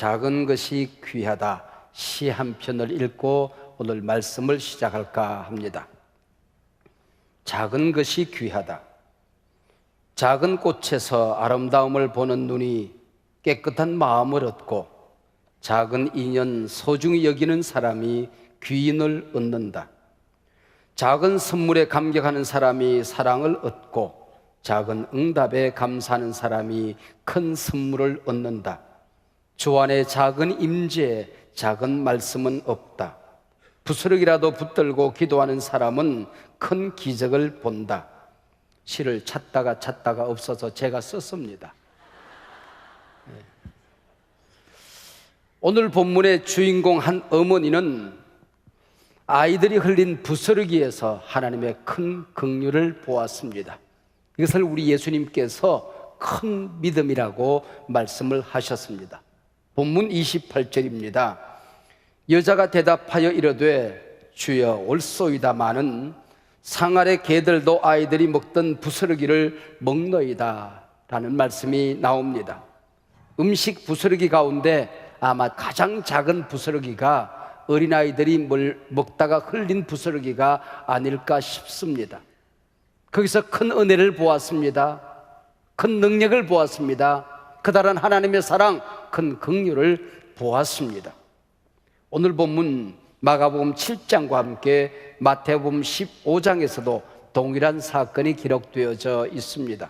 작은 것이 귀하다 시 한 편을 읽고 오늘 말씀을 시작할까 합니다. 작은 것이 귀하다. 작은 꽃에서 아름다움을 보는 눈이 깨끗한 마음을 얻고 작은 인연 소중히 여기는 사람이 귀인을 얻는다. 작은 선물에 감격하는 사람이 사랑을 얻고 작은 응답에 감사하는 사람이 큰 선물을 얻는다. 주 안에 작은 임재에 작은 말씀은 없다. 부스러기라도 붙들고 기도하는 사람은 큰 기적을 본다. 시를 찾다가 없어서 제가 썼습니다. 오늘 본문의 주인공 한 어머니는 아이들이 흘린 부스러기에서 하나님의 큰 긍휼을 보았습니다. 이것을 우리 예수님께서 큰 믿음이라고 말씀을 하셨습니다. 본문 28절입니다. 여자가 대답하여 이르되 주여 옳소이다마는 상 아래 개들도 아이들이 먹던 부스러기를 먹노이다 라는 말씀이 나옵니다. 음식 부스러기 가운데 아마 가장 작은 부스러기가 어린아이들이 먹다가 흘린 부스러기가 아닐까 싶습니다. 거기서 큰 은혜를 보았습니다. 큰 능력을 보았습니다. 그다란 하나님의 사랑, 큰 긍휼을 보았습니다. 오늘 본문 마가복음 7장과 함께 마태복음 15장에서도 동일한 사건이 기록되어져 있습니다.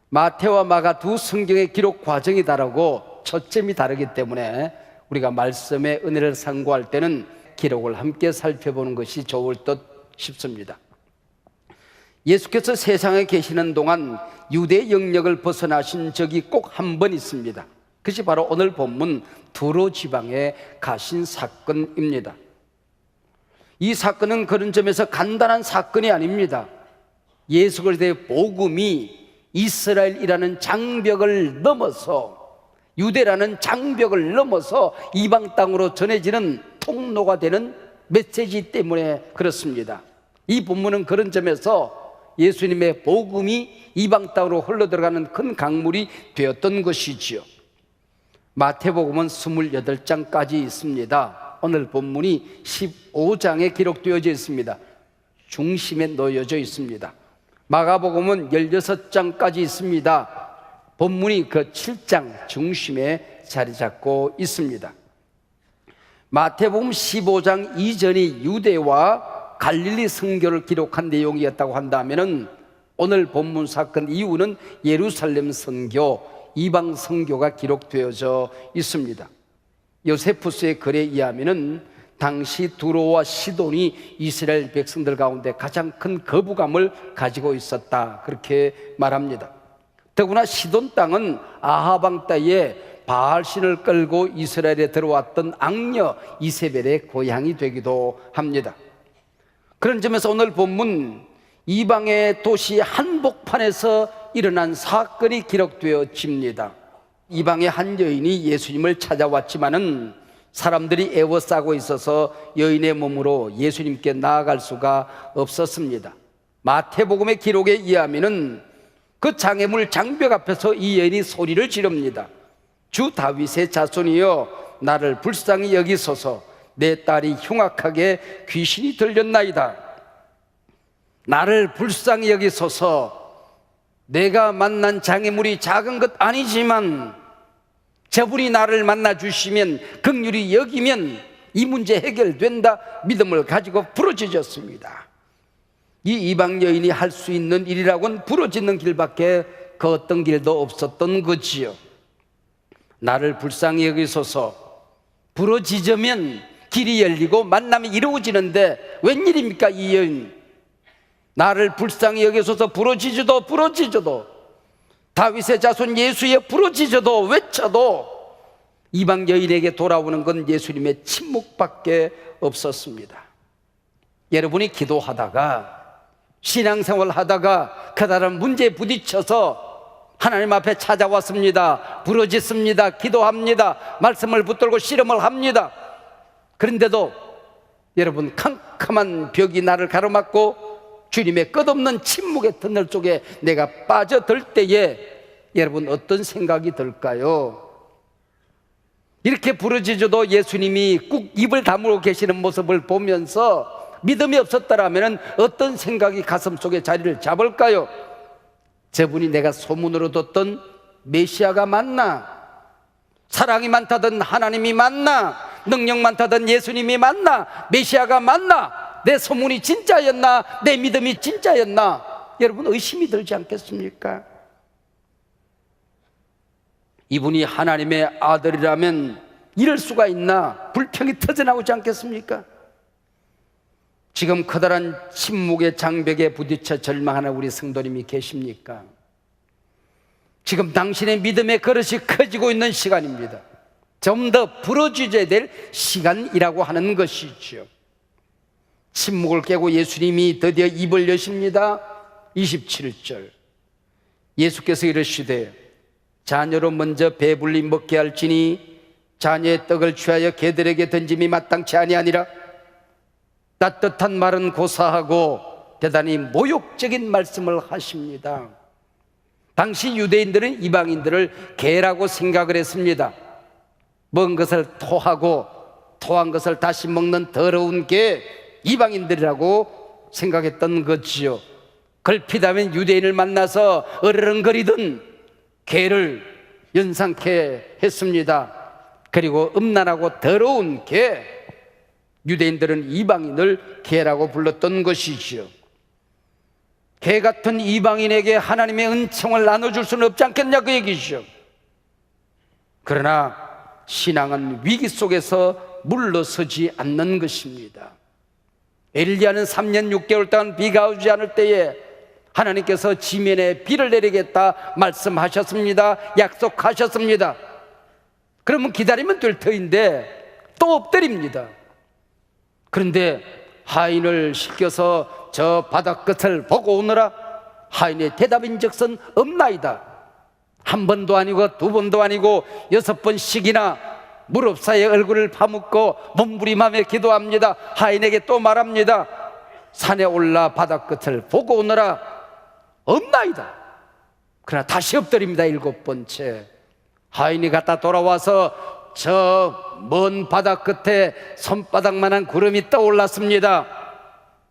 마태와 마가 두 성경의 기록 과정이 다르고 초점이 다르기 때문에 우리가 말씀의 은혜를 상고할 때는 기록을 함께 살펴보는 것이 좋을 듯 싶습니다. 예수께서 세상에 계시는 동안 유대 영역을 벗어나신 적이 꼭 한 번 있습니다. 그것이 바로 오늘 본문 두로 지방에 가신 사건입니다. 이 사건은 그런 점에서 간단한 사건이 아닙니다. 예수 그리스도의 복음이 이스라엘이라는 장벽을 넘어서, 유대라는 장벽을 넘어서 이방 땅으로 전해지는 통로가 되는 메시지 때문에 그렇습니다. 이 본문은 그런 점에서 예수님의 복음이 이방 땅으로 흘러들어가는 큰 강물이 되었던 것이지요. 마태복음은 28장까지 있습니다. 오늘 본문이 15장에 기록되어져 있습니다. 중심에 놓여져 있습니다. 마가복음은 16장까지 있습니다. 본문이 그 7장 중심에 자리 잡고 있습니다. 마태복음 15장 이전이 유대와 갈릴리 선교를 기록한 내용이었다고 한다면 오늘 본문 사건 이후는 예루살렘 선교, 이방 선교가 기록되어져 있습니다. 요세푸스의 글에 의하면 당시 두로와 시돈이 이스라엘 백성들 가운데 가장 큰 거부감을 가지고 있었다, 그렇게 말합니다. 더구나 시돈 땅은 아합 왕 때에 바알신을 끌고 이스라엘에 들어왔던 악녀 이세벨의 고향이 되기도 합니다. 그런 점에서 오늘 본문 이방의 도시 한복판에서 일어난 사건이 기록되어집니다. 이방의 한 여인이 예수님을 찾아왔지만은 사람들이 애워싸고 있어서 여인의 몸으로 예수님께 나아갈 수가 없었습니다. 마태복음의 기록에 의하면은 그 장애물 장벽 앞에서 이 여인이 소리를 지릅니다. 주 다윗의 자손이여 나를 불쌍히 여기소서, 내 딸이 흉악하게 귀신이 들렸나이다. 나를 불쌍히 여기소서. 내가 만난 장애물이 작은 것 아니지만 저분이 나를 만나주시면, 긍휼히 여기면 이 문제 해결된다 믿음을 가지고 부르짖었습니다. 이 이방 여인이 할 수 있는 일이라고는 부르짖는 길밖에 그 어떤 길도 없었던 거지요. 나를 불쌍히 여기소서. 부르짖으면 길이 열리고 만남이 이루어지는데 웬일입니까 이 여인? 나를 불쌍히 여기소서 부르짖어도 다윗의 자손 예수의 부르짖어도 외쳐도 이방 여인에게 돌아오는 건 예수님의 침묵밖에 없었습니다. 여러분이 기도하다가 신앙생활 하다가 그다른 문제에 부딪혀서 하나님 앞에 찾아왔습니다. 부르짖습니다. 기도합니다. 말씀을 붙들고 씨름을 합니다. 그런데도 여러분 캄캄한 벽이 나를 가로막고 주님의 끝없는 침묵의 터널 속에 내가 빠져들 때에 여러분 어떤 생각이 들까요? 이렇게 부르짖어도 예수님이 꾹 입을 다물고 계시는 모습을 보면서 믿음이 없었다라면 어떤 생각이 가슴속에 자리를 잡을까요? 저분이 내가 소문으로 듣던 메시아가 맞나? 사랑이 많다던 하나님이 맞나? 능력 많다던 예수님이 맞나? 메시아가 맞나? 내 소문이 진짜였나? 내 믿음이 진짜였나? 여러분 의심이 들지 않겠습니까? 이분이 하나님의 아들이라면 이럴 수가 있나? 불평이 터져나오지 않겠습니까? 지금 커다란 침묵의 장벽에 부딪혀 절망하는 우리 성도님이 계십니까? 지금 당신의 믿음의 그릇이 커지고 있는 시간입니다. 좀 더 부러지셔야 될 시간이라고 하는 것이죠. 침묵을 깨고 예수님이 드디어 입을 여십니다. 27절 예수께서 이르시되 자녀로 먼저 배불리 먹게 할지니 자녀의 떡을 취하여 개들에게 던짐이 마땅치 아니하니라. 따뜻한 말은 고사하고 대단히 모욕적인 말씀을 하십니다. 당시 유대인들은 이방인들을 개라고 생각을 했습니다. 먹은 것을 토하고 토한 것을 다시 먹는 더러운 개, 이방인들이라고 생각했던 거지요. 걸핏하면 유대인을 만나서 어르렁거리던 개를 연상케 했습니다. 그리고 음란하고 더러운 개, 유대인들은 이방인을 개라고 불렀던 것이지요. 개 같은 이방인에게 하나님의 은총을 나눠줄 수는 없지 않겠냐 그 얘기죠. 그러나 신앙은 위기 속에서 물러서지 않는 것입니다. 엘리야는 3년 6개월 동안 비가 오지 않을 때에 하나님께서 지면에 비를 내리겠다 말씀하셨습니다. 약속하셨습니다. 그러면 기다리면 될 터인데 또 엎드립니다. 그런데 하인을 시켜서 저 바다 끝을 보고 오너라. 하인의 대답인즉슨 없나이다. 한 번도 아니고 두 번도 아니고 6번씩이나 무릎 사이에 얼굴을 파묻고 몸부림하며 기도합니다. 하인에게 또 말합니다. 산에 올라 바다 끝을 보고 오너라. 없나이다. 그러나 다시 엎드립니다. 7번째. 하인이 갔다 돌아와서 저 먼 바다 끝에 손바닥만한 구름이 떠올랐습니다.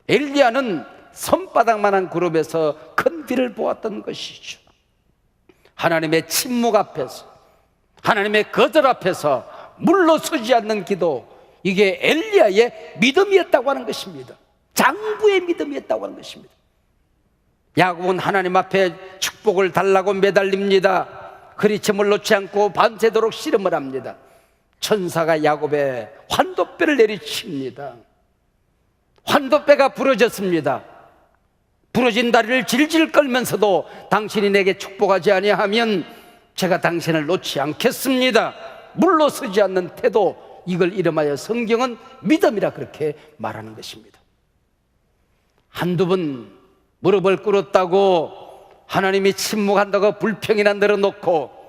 엘리야는 손바닥만한 구름에서 큰 비를 보았던 것이죠. 하나님의 침묵 앞에서, 하나님의 거절 앞에서 물러서지 않는 기도, 이게 엘리야의 믿음이었다고 하는 것입니다. 장부의 믿음이었다고 하는 것입니다. 야곱은 하나님 앞에 축복을 달라고 매달립니다. 그리침을 놓지 않고 밤새도록 씨름을 합니다. 천사가 야곱의 환도뼈를 내리칩니다. 환도뼈가 부러졌습니다. 부러진 다리를 질질 끌면서도 당신이 내게 축복하지 아니하면 제가 당신을 놓지 않겠습니다. 물러서지 않는 태도, 이걸 이름하여 성경은 믿음이라 그렇게 말하는 것입니다. 한두 번 무릎을 꿇었다고 하나님이 침묵한다고 불평이나 늘어놓고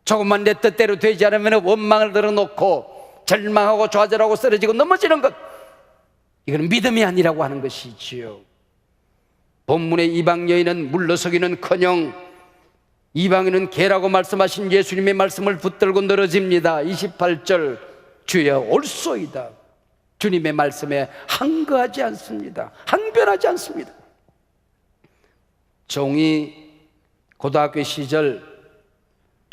조금만 내 뜻대로 되지 않으면 원망을 늘어놓고 절망하고 좌절하고 쓰러지고 넘어지는 것, 이건 믿음이 아니라고 하는 것이지요. 본문의 이방 여인은 물러서기는커녕 이방인은 개라고 말씀하신 예수님의 말씀을 붙들고 늘어집니다. 28절 주여 올소이다. 주님의 말씀에 항거하지 않습니다. 항변하지 않습니다. 종이 고등학교 시절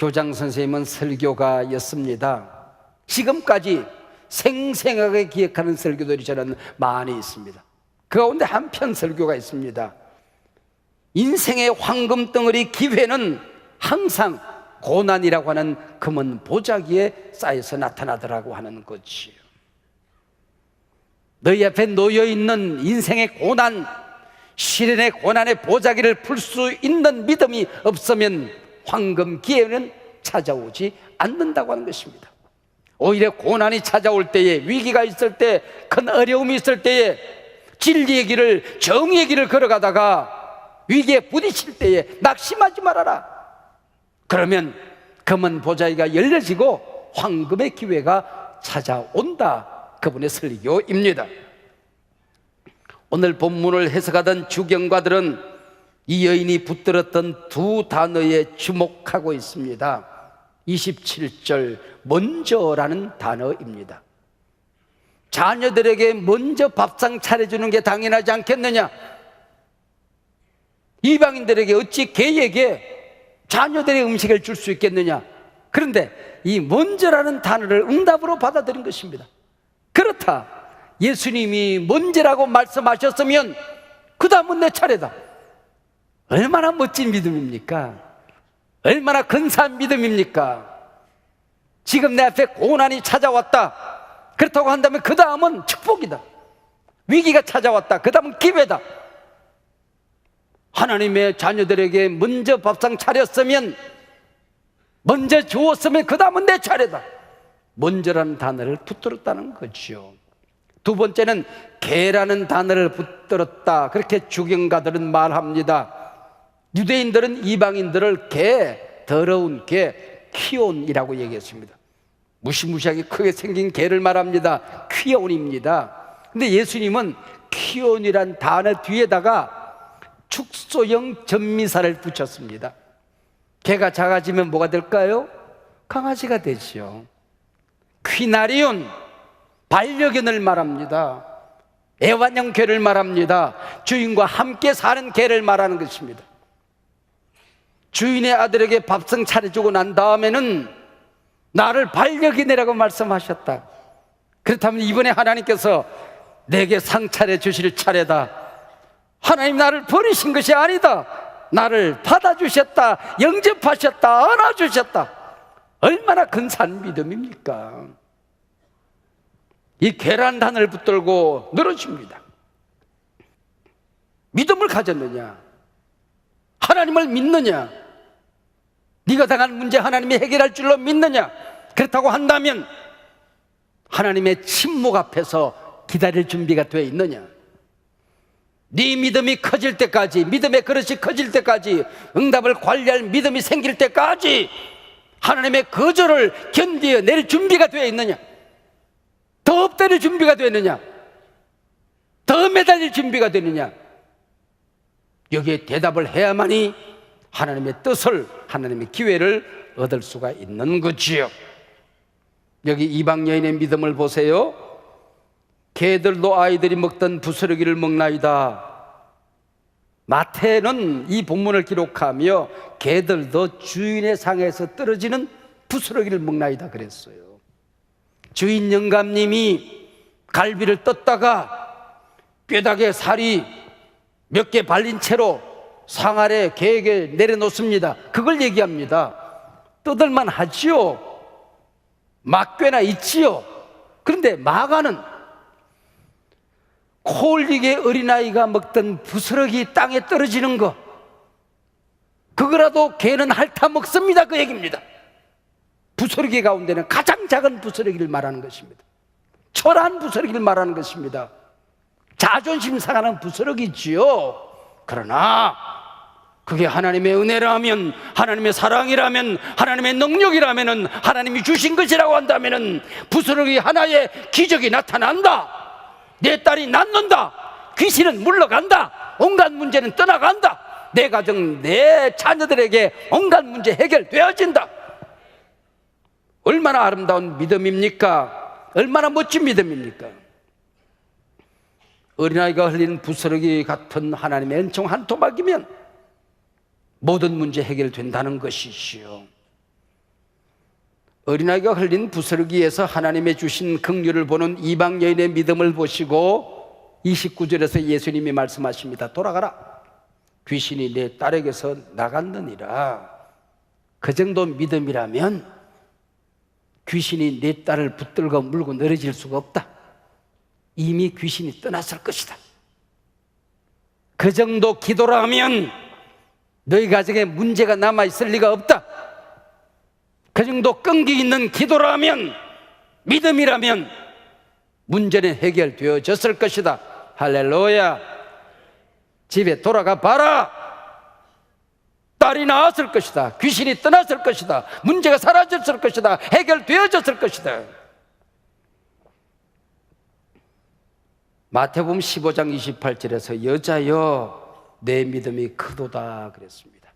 교장 선생님은 설교가였습니다. 지금까지 생생하게 기억하는 설교들이 저는 많이 있습니다. 그 가운데 한편 설교가 있습니다. 인생의 황금덩어리 기회는 항상 고난이라고 하는 금은 보자기에 쌓여서 나타나더라고 하는 거지요. 너희 앞에 놓여있는 인생의 고난, 시련의 고난의 보자기를 풀 수 있는 믿음이 없으면 황금 기회는 찾아오지 않는다고 하는 것입니다. 오히려 고난이 찾아올 때에, 위기가 있을 때, 큰 어려움이 있을 때에 진리의 길을, 정의의 길을 걸어가다가 위기에 부딪힐 때에 낙심하지 말아라. 그러면 금은 보자기가 열려지고 황금의 기회가 찾아온다. 그분의 설교입니다. 오늘 본문을 해석하던 주경가들은 이 여인이 붙들었던 두 단어에 주목하고 있습니다. 27절 먼저라는 단어입니다. 자녀들에게 먼저 밥상 차려주는 게 당연하지 않겠느냐? 이방인들에게 어찌 개에게 자녀들의 음식을 줄 수 있겠느냐? 그런데 이 먼저라는 단어를 응답으로 받아들인 것입니다. 그렇다, 예수님이 먼저라고 말씀하셨으면 그 다음은 내 차례다. 얼마나 멋진 믿음입니까? 얼마나 근사한 믿음입니까? 지금 내 앞에 고난이 찾아왔다, 그렇다고 한다면 그 다음은 축복이다. 위기가 찾아왔다, 그 다음은 기회다. 하나님의 자녀들에게 먼저 밥상 차렸으면, 먼저 주었으면 그 다음은 내 차례다. 먼저라는 단어를 붙들었다는 거죠. 두 번째는 개라는 단어를 붙들었다, 그렇게 주경가들은 말합니다. 유대인들은 이방인들을 개, 더러운 개, 퀴온이라고 얘기했습니다. 무시무시하게 크게 생긴 개를 말합니다. 퀴온입니다. 근데 예수님은 퀴온이란 단어 뒤에다가 축소형 전미사를 붙였습니다. 개가 작아지면 뭐가 될까요? 강아지가 되죠. 퀴나리온, 반려견을 말합니다. 애완형 개를 말합니다. 주인과 함께 사는 개를 말하는 것입니다. 주인의 아들에게 밥상 차려주고 난 다음에는 나를 반려견이라고 말씀하셨다. 그렇다면 이번에 하나님께서 내게 상 차려주실 차례다. 하나님 나를 버리신 것이 아니다. 나를 받아주셨다, 영접하셨다, 안아주셨다. 얼마나 근사한 믿음입니까? 이 계란 단을 붙들고 늘어집니다. 믿음을 가졌느냐? 하나님을 믿느냐? 네가 당한 문제 하나님이 해결할 줄로 믿느냐? 그렇다고 한다면 하나님의 침묵 앞에서 기다릴 준비가 되어 있느냐? 네 믿음이 커질 때까지, 믿음의 그릇이 커질 때까지, 응답을 관리할 믿음이 생길 때까지 하나님의 거절을 견디어 낼 준비가 되어 있느냐? 더 엎드릴 준비가 되느냐? 더 매달릴 준비가 되느냐? 여기에 대답을 해야만이 하나님의 뜻을, 하나님의 기회를 얻을 수가 있는 거지요. 여기 이방 여인의 믿음을 보세요. 개들도 아이들이 먹던 부스러기를 먹나이다. 마태는 이 본문을 기록하며 개들도 주인의 상에서 떨어지는 부스러기를 먹나이다 그랬어요. 주인 영감님이 갈비를 떴다가 뼈다귀에 살이 몇 개 발린 채로 상 아래 개에게 내려놓습니다. 그걸 얘기합니다. 뜯을만 하지요. 막꽤나 있지요. 그런데 마가는 코 올리게 어린아이가 먹던 부스러기 땅에 떨어지는 거, 그거라도 개는 핥아 먹습니다, 그 얘기입니다. 부스러기 가운데는 가장 작은 부스러기를 말하는 것입니다. 초라한 부스러기를 말하는 것입니다. 자존심 상하는 부스러기지요. 그러나 그게 하나님의 은혜라면, 하나님의 사랑이라면, 하나님의 능력이라면, 하나님이 주신 것이라고 한다면 부스러기 하나에 기적이 나타난다. 내 딸이 낫는다. 귀신은 물러간다. 온갖 문제는 떠나간다. 내 가정, 내 자녀들에게 온갖 문제 해결되어진다. 얼마나 아름다운 믿음입니까? 얼마나 멋진 믿음입니까? 어린아이가 흘린 부스러기 같은 하나님의 은총 한 토막이면 모든 문제 해결된다는 것이지요. 어린아이가 흘린 부스러기에서 하나님의 주신 긍휼을 보는 이방 여인의 믿음을 보시고 29절에서 예수님이 말씀하십니다. 돌아가라. 귀신이 내 딸에게서 나갔느니라. 그 정도 믿음이라면 귀신이 내 딸을 붙들고 물고 늘어질 수가 없다. 이미 귀신이 떠났을 것이다. 그 정도 기도라면 너희 가정에 문제가 남아있을 리가 없다. 그 정도 끈기 있는 기도라면, 믿음이라면 문제는 해결되어졌을 것이다. 할렐루야. 집에 돌아가 봐라. 딸이 나았을 것이다. 귀신이 떠났을 것이다. 문제가 사라졌을 것이다. 해결되어졌을 것이다. 마태복음 15장 28절에서 여자여 내 믿음이 크도다 그랬습니다.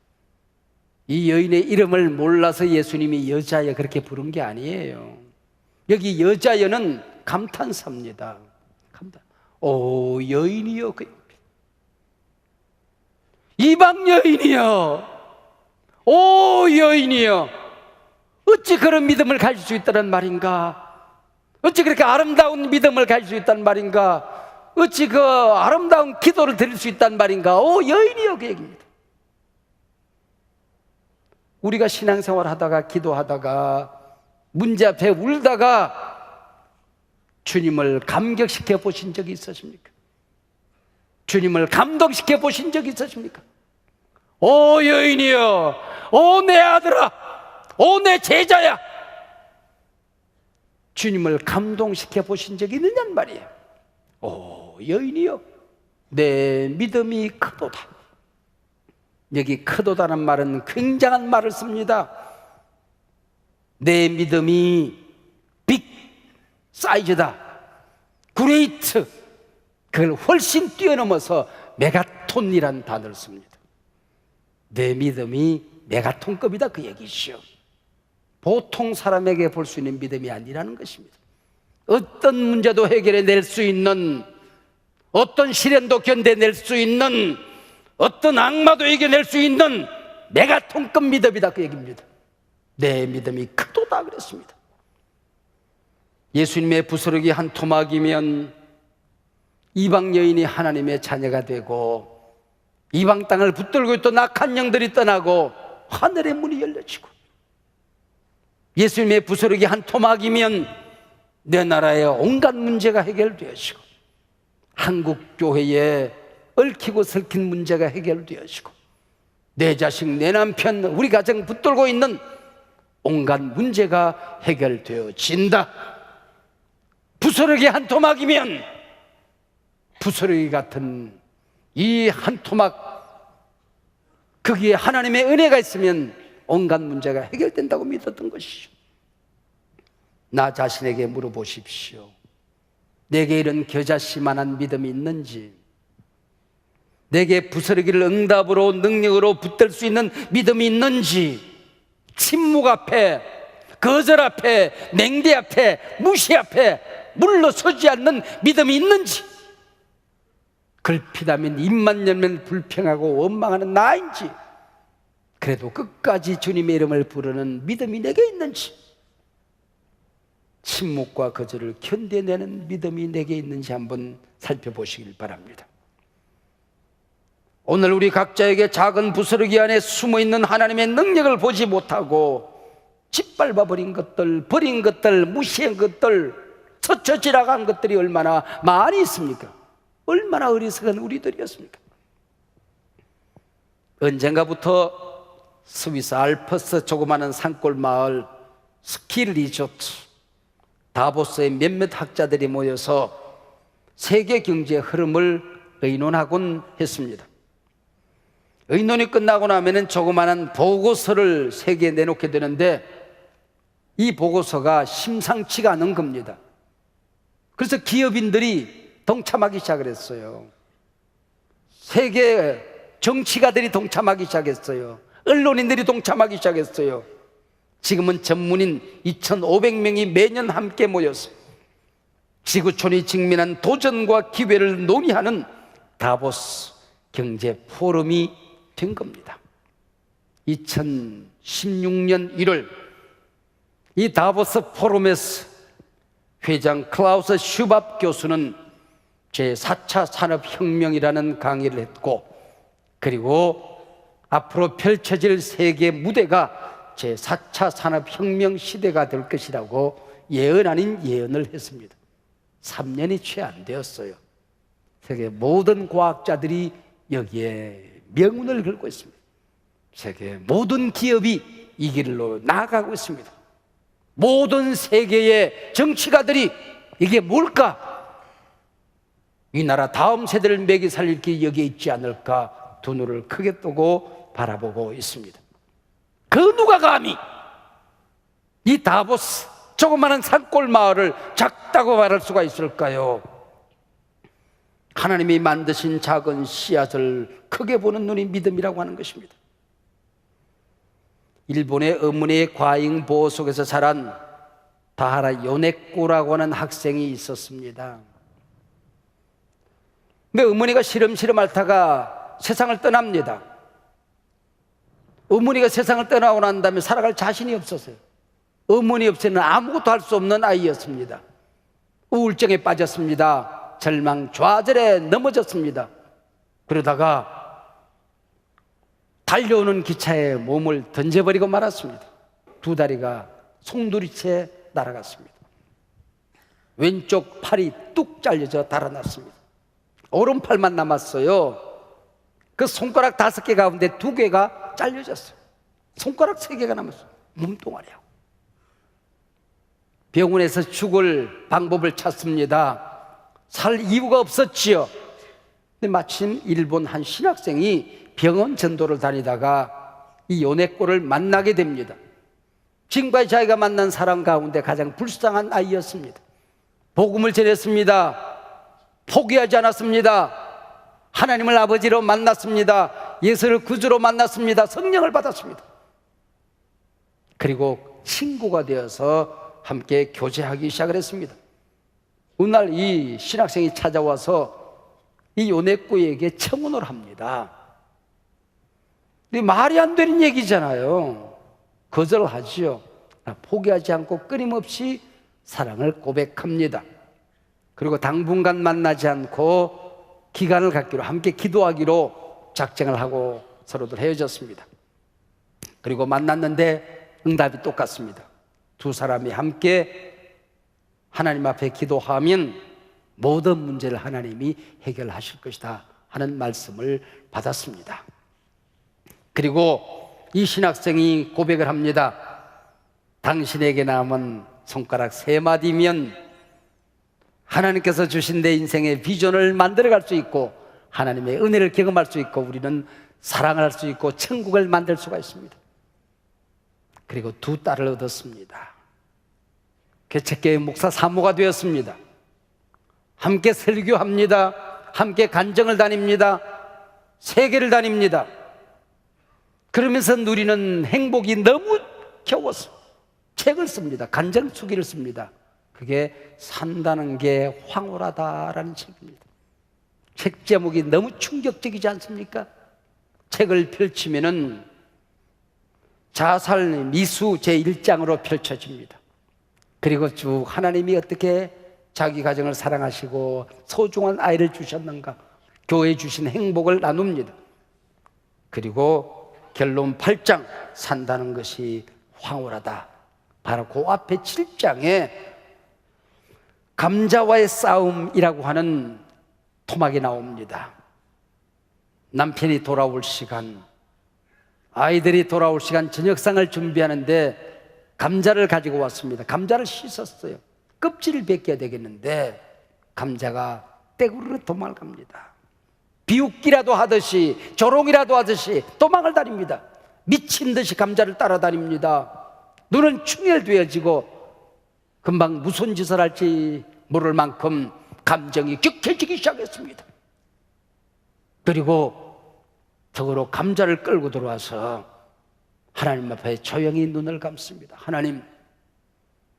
이 여인의 이름을 몰라서 예수님이 여자여 그렇게 부른 게 아니에요. 여기 여자여는 감탄사입니다. 감탄. 오 여인이여, 이방 여인이여, 오 여인이여, 어찌 그런 믿음을 가질 수 있다는 말인가? 어찌 그렇게 아름다운 믿음을 가질 수 있다는 말인가? 어찌 그 아름다운 기도를 드릴 수 있다는 말인가? 오 여인이여, 그 얘기입니다. 우리가 신앙생활 하다가 기도하다가 문제 앞에 울다가 주님을 감격시켜 보신 적이 있으십니까? 주님을 감동시켜 보신 적이 있으십니까? 오 여인이여, 오 내 아들아, 오 내 제자야, 주님을 감동시켜 보신 적이 있느냐는 말이에요. 오 여인이여, 내 믿음이 크도다. 여기 크도다는 말은 굉장한 말을 씁니다. 내 믿음이 빅 사이즈다, 그레이트, 그걸 훨씬 뛰어넘어서 메가톤이라는 단어를 씁니다. 내 믿음이 메가톤급이다, 그 얘기시죠. 보통 사람에게 볼 수 있는 믿음이 아니라는 것입니다. 어떤 문제도 해결해낼 수 있는, 어떤 시련도 견뎌낼 수 있는, 어떤 악마도 이겨낼 수 있는 메가톤급 믿음이다, 그 얘기입니다. 내 믿음이 크도다 그랬습니다. 예수님의 부스러기 한 토막이면 이방 여인이 하나님의 자녀가 되고 이방 땅을 붙들고 있던 악한 영들이 떠나고 하늘의 문이 열려지고, 예수님의 부스러기 한 토막이면 내 나라의 온갖 문제가 해결되어지고 한국 교회에 얽히고 설킨 문제가 해결되어지고 내 자식, 내 남편, 우리 가정 붙들고 있는 온갖 문제가 해결되어진다. 부스러기 한 토막이면 부스러기 같은 이 한 토막, 거기에 하나님의 은혜가 있으면 온갖 문제가 해결된다고 믿었던 것이죠. 나 자신에게 물어보십시오. 내게 이런 겨자씨만한 믿음이 있는지, 내게 부스러기를 응답으로 능력으로 붙들 수 있는 믿음이 있는지, 침묵 앞에, 거절 앞에, 냉대 앞에, 무시 앞에 물러서지 않는 믿음이 있는지, 글피다면 입만 열면 불평하고 원망하는 나인지, 그래도 끝까지 주님의 이름을 부르는 믿음이 내게 있는지, 침묵과 거절을 견뎌내는 믿음이 내게 있는지 한번 살펴보시길 바랍니다. 오늘 우리 각자에게 작은 부스러기 안에 숨어있는 하나님의 능력을 보지 못하고 짓밟아버린 것들, 버린 것들, 무시한 것들, 스쳐 지나간 것들이 얼마나 많이 있습니까? 얼마나 어리석은 우리들이었습니까? 언젠가부터 스위스 알프스 조그마한 산골 마을 스키 리조트 다보스의 몇몇 학자들이 모여서 세계 경제의 흐름을 의논하곤 했습니다. 의논이 끝나고 나면은 조그마한 보고서를 세계에 내놓게 되는데 이 보고서가 심상치가 않은 겁니다. 그래서 기업인들이 동참하기 시작을 했어요. 세계 정치가들이 동참하기 시작했어요. 언론인들이 동참하기 시작했어요. 지금은 전문인 2,500명이 매년 함께 모여서 지구촌이 직면한 도전과 기회를 논의하는 다보스 경제 포럼이 된 겁니다. 2016년 1월 이 다보스 포럼에서 회장 클라우스 슈밥 교수는 제4차 산업혁명이라는 강의를 했고, 그리고 앞으로 펼쳐질 세계 무대가 제4차 산업혁명 시대가 될 것이라고 예언 아닌 예언을 했습니다. 3년이 채 안 되었어요. 세계 모든 과학자들이 여기에 명운을 걸고 있습니다. 세계 모든 기업이 이 길로 나아가고 있습니다. 모든 세계의 정치가들이 이게 뭘까? 이 나라 다음 세대를 먹이 살릴 길이 여기에 있지 않을까 두 눈을 크게 뜨고 바라보고 있습니다. 그 누가 감히 이 다보스 조그마한 산골 마을을 작다고 말할 수가 있을까요? 하나님이 만드신 작은 씨앗을 크게 보는 눈이 믿음이라고 하는 것입니다. 일본의 어머니의 과잉 보호 속에서 자란 다하라 요네코라고 하는 학생이 있었습니다. 근데 어머니가 시름시름 앓다가 세상을 떠납니다. 어머니가 세상을 떠나고 난 다음에 살아갈 자신이 없었어요. 어머니 없이는 아무것도 할 수 없는 아이였습니다. 우울증에 빠졌습니다. 절망 좌절에 넘어졌습니다. 그러다가 달려오는 기차에 몸을 던져버리고 말았습니다. 두 다리가 송두리째 날아갔습니다. 왼쪽 팔이 뚝 잘려져 달아났습니다. 오른팔만 남았어요. 그 손가락 5개 가운데 2개가 잘려졌어요. 손가락 3개가 남았어요. 몸뚱아리하고. 병원에서 죽을 방법을 찾습니다. 살 이유가 없었지요. 근데 마침 일본 한 신학생이 병원 전도를 다니다가 이 요네코를 만나게 됩니다. 지금까지 자기가 만난 사람 가운데 가장 불쌍한 아이였습니다. 복음을 전했습니다. 포기하지 않았습니다. 하나님을 아버지로 만났습니다. 예수를 구주로 만났습니다. 성령을 받았습니다. 그리고 친구가 되어서 함께 교제하기 시작을 했습니다. 어느 날 이 신학생이 찾아와서 이 요네코에게 청혼을 합니다. 근데 말이 안 되는 얘기잖아요. 거절하지요. 포기하지 않고 끊임없이 사랑을 고백합니다. 그리고 당분간 만나지 않고 기간을 갖기로 함께 기도하기로 작정을 하고 서로들 헤어졌습니다. 그리고 만났는데 응답이 똑같습니다. 두 사람이 함께 하나님 앞에 기도하면 모든 문제를 하나님이 해결하실 것이다 하는 말씀을 받았습니다. 그리고 이 신학생이 고백을 합니다. 당신에게 남은 손가락 3마디면 하나님께서 주신 내 인생의 비전을 만들어갈 수 있고 하나님의 은혜를 경험할 수 있고 우리는 사랑을 할 수 있고 천국을 만들 수가 있습니다. 그리고 2 딸을 얻었습니다. 개척교회 목사 사모가 되었습니다. 함께 설교합니다. 함께 간정을 다닙니다. 세계를 다닙니다. 그러면서 누리는 행복이 너무 겨워서 책을 씁니다. 간증수기를 씁니다. 그게 산다는 게 황홀하다라는 책입니다. 책 제목이 너무 충격적이지 않습니까? 책을 펼치면은 자살 미수 제1장으로 펼쳐집니다. 그리고 쭉 하나님이 어떻게 자기 가정을 사랑하시고 소중한 아이를 주셨는가, 교회에 주신 행복을 나눕니다. 그리고 결론 8장 산다는 것이 황홀하다. 바로 그 앞에 7장에 감자와의 싸움이라고 하는 토막이 나옵니다. 남편이 돌아올 시간, 아이들이 돌아올 시간, 저녁상을 준비하는데 감자를 가지고 왔습니다. 감자를 씻었어요. 껍질을 벗겨야 되겠는데 감자가 떼구르르 도망갑니다. 비웃기라도 하듯이 조롱이라도 하듯이 도망을 다닙니다. 미친 듯이 감자를 따라다닙니다. 눈은 충혈되어지고 금방 무슨 짓을 할지 모를 만큼 감정이 격해지기 시작했습니다. 그리고 덕으로 감자를 끌고 들어와서 하나님 앞에 조용히 눈을 감습니다. 하나님,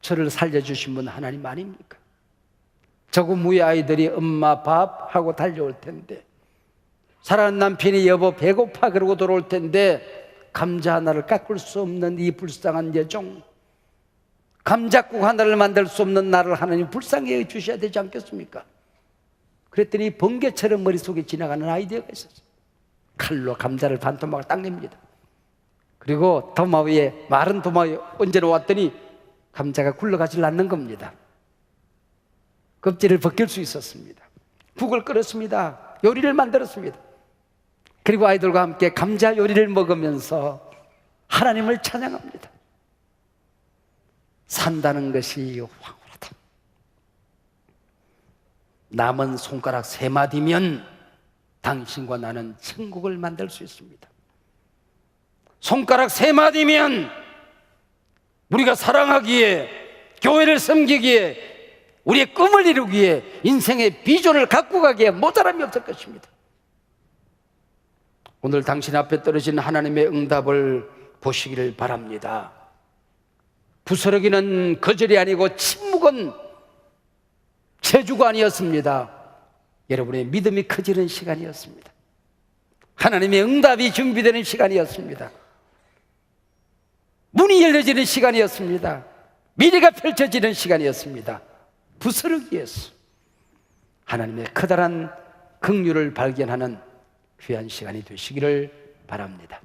저를 살려주신 분 하나님 아닙니까? 조금 후에 아이들이 엄마 밥 하고 달려올 텐데, 사랑하는 남편이 여보 배고파 그러고 들어올 텐데 감자 하나를 깎을 수 없는 이 불쌍한 여종, 감자국 하나를 만들 수 없는 나를 하나님 불쌍히 해 주셔야 되지 않겠습니까? 그랬더니 번개처럼 머릿속에 지나가는 아이디어가 있었어요. 칼로 감자를 반 토막을 딱 냅니다. 그리고 도마 위에, 마른 도마 위에 얹어놓았더니 감자가 굴러가질 않는 겁니다. 껍질을 벗길 수 있었습니다. 국을 끓였습니다. 요리를 만들었습니다. 그리고 아이들과 함께 감자 요리를 먹으면서 하나님을 찬양합니다. 산다는 것이 황홀하다. 남은 손가락 3마디면 당신과 나는 천국을 만들 수 있습니다. 손가락 3마디면 우리가 사랑하기에, 교회를 섬기기에, 우리의 꿈을 이루기에, 인생의 비전을 갖고 가기에 모자람이 없을 것입니다. 오늘 당신 앞에 떨어진 하나님의 응답을 보시기를 바랍니다. 부스러기는 거절이 아니고 침묵은 제주가 아니었습니다. 여러분의 믿음이 커지는 시간이었습니다. 하나님의 응답이 준비되는 시간이었습니다. 문이 열려지는 시간이었습니다. 미래가 펼쳐지는 시간이었습니다. 부스러기에서 하나님의 커다란 긍휼을 발견하는 귀한 시간이 되시기를 바랍니다.